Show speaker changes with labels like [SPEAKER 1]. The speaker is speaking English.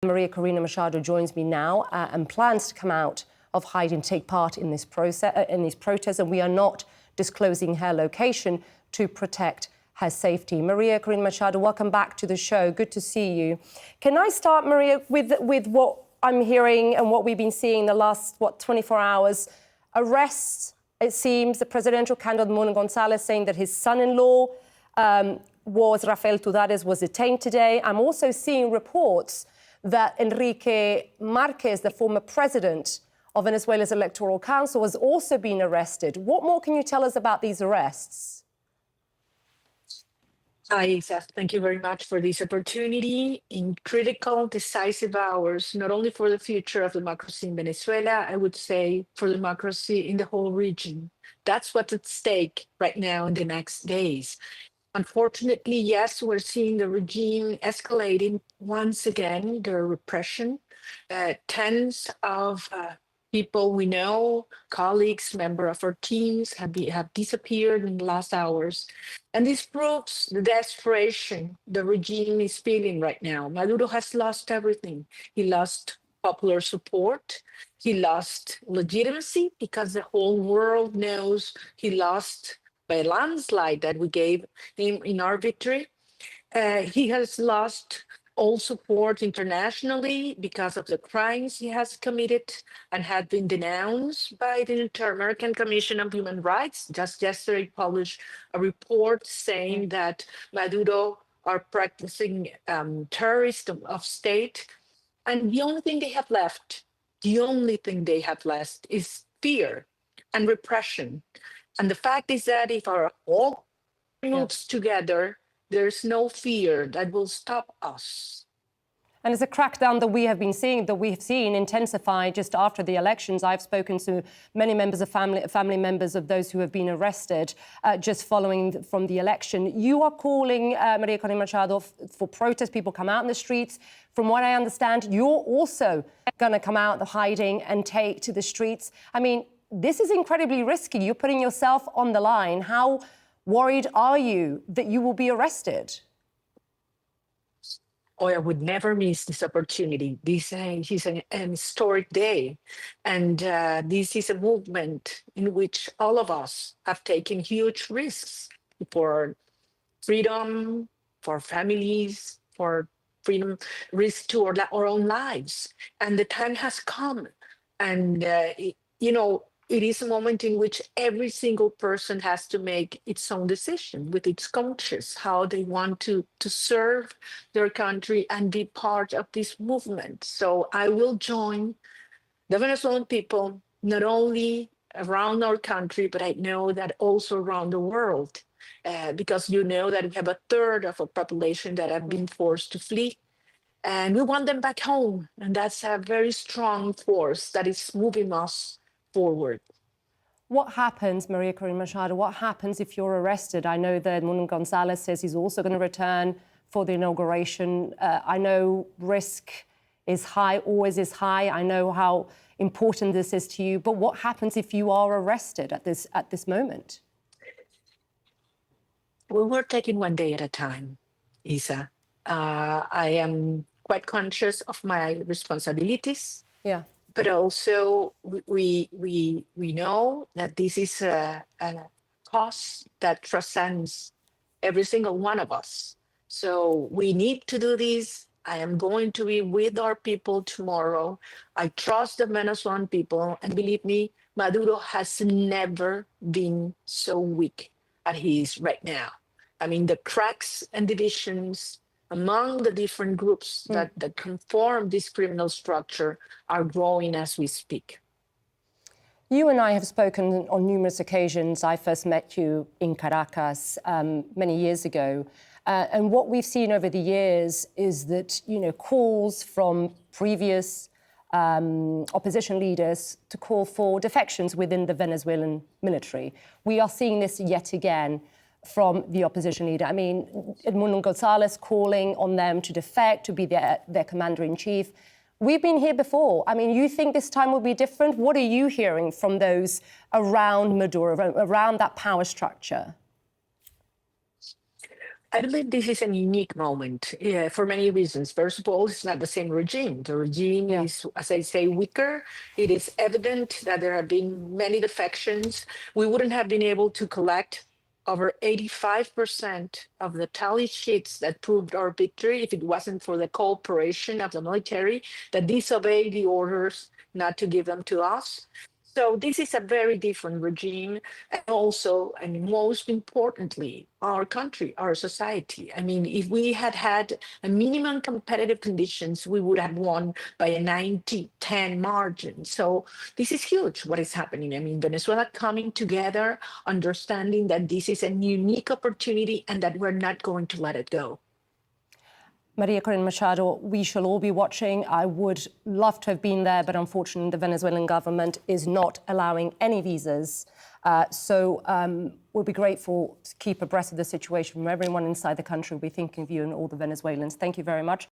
[SPEAKER 1] María Corina Machado joins me now and plans to come out of hiding, take part in this process, in these protests, and we are not disclosing her location to protect her safety. María Corina Machado, welcome back to the show. Good to see you. Can I start, Maria, with what I'm hearing and what we've been seeing the last, 24 hours? Arrests, it seems, the presidential candidate Edmundo González saying that his son-in-law Rafael Tudares was detained today. I'm also seeing reports that Enrique Marquez, the former president of Venezuela's Electoral Council, has also been arrested. What more can you tell us about these arrests?
[SPEAKER 2] Hi, Isa. Thank you very much for this opportunity in critical, decisive hours, not only for the future of democracy in Venezuela, I would say for democracy in the whole region. That's what's at stake right now in the next days. Unfortunately, yes, we're seeing the regime escalating once again, their repression. Tens of people we know, colleagues, members of our teams have disappeared in the last hours. And this proves the desperation the regime is feeling right now. Maduro has lost everything. He lost popular support. He lost legitimacy because the whole world knows he lost by a landslide that we gave him in our victory. He has lost all support internationally because of the crimes he has committed and had been denounced by the Inter-American Commission on Human Rights. Just yesterday published a report saying that Maduro are practicing terrorism of state. And the only thing they have left is fear and repression. And the fact is that if our all moves together, there's no fear that will stop us.
[SPEAKER 1] And it's a crackdown that we have seen intensify just after the elections. I've spoken to many members of family members of those who have been arrested just following from the election. You are calling, María Corina Machado, for protest. People come out in the streets. From what I understand, you're also going to come out of hiding and take to the streets. I mean, this is incredibly risky. You're putting yourself on the line. How worried are you that you will be arrested?
[SPEAKER 2] Oh, I would never miss this opportunity. This is an historic day. And this is a movement in which all of us have taken huge risks for freedom, for families, for freedom, risk to our own lives. And the time has come. And, it is a moment in which every single person has to make its own decision with its conscience, how they want to serve their country and be part of this movement. So I will join the Venezuelan people, not only around our country, but I know that also around the world, because you know that we have a third of our population that have been forced to flee. And we want them back home. And that's a very strong force that is moving us forward.
[SPEAKER 1] What happens, María Corina Machado, what happens if you're arrested? I know that Edmundo González says he's also going to return for the inauguration. I know risk is high, always is high. I know how important this is to you. But what happens if you are arrested at this moment?
[SPEAKER 2] Well, we're taking one day at a time, Isa. I am quite conscious of my responsibilities.
[SPEAKER 1] Yeah.
[SPEAKER 2] But also we know that this is a cause that transcends every single one of us. So we need to do this. I am going to be with our people tomorrow. I trust the Venezuelan people, and believe me, Maduro has never been so weak as he is right now. I mean, the cracks and divisions among the different groups that conform this criminal structure are growing as we speak.
[SPEAKER 1] You and I have spoken on numerous occasions. I first met you in Caracas many years ago. And what we've seen over the years is that, calls from previous opposition leaders to call for defections within the Venezuelan military. We are seeing this yet again from the opposition leader. I mean, Edmundo González calling on them to defect, to be their commander-in-chief. We've been here before. I mean, you think this time will be different? What are you hearing from those around Maduro, around that power structure?
[SPEAKER 2] I believe this is a unique moment for many reasons. First of all, it's not the same regime. The regime
[SPEAKER 1] Yeah.
[SPEAKER 2] is, as I say, weaker. It is evident that there have been many defections. We wouldn't have been able to collect over 85% of the tally sheets that proved our victory if it wasn't for the cooperation of the military that disobeyed the orders not to give them to us. So this is a very different regime. And also, and most importantly, our country, our society. I mean, if we had had a minimum competitive conditions, we would have won by a 90-10 margin. So this is huge, what is happening. I mean, Venezuela coming together, understanding that this is a unique opportunity and that we're not going to let it go.
[SPEAKER 1] María Corina Machado, we shall all be watching. I would love to have been there, but unfortunately the Venezuelan government is not allowing any visas. So we'll be grateful to keep abreast of the situation from everyone inside the country. We'll be thinking of you and all the Venezuelans. Thank you very much.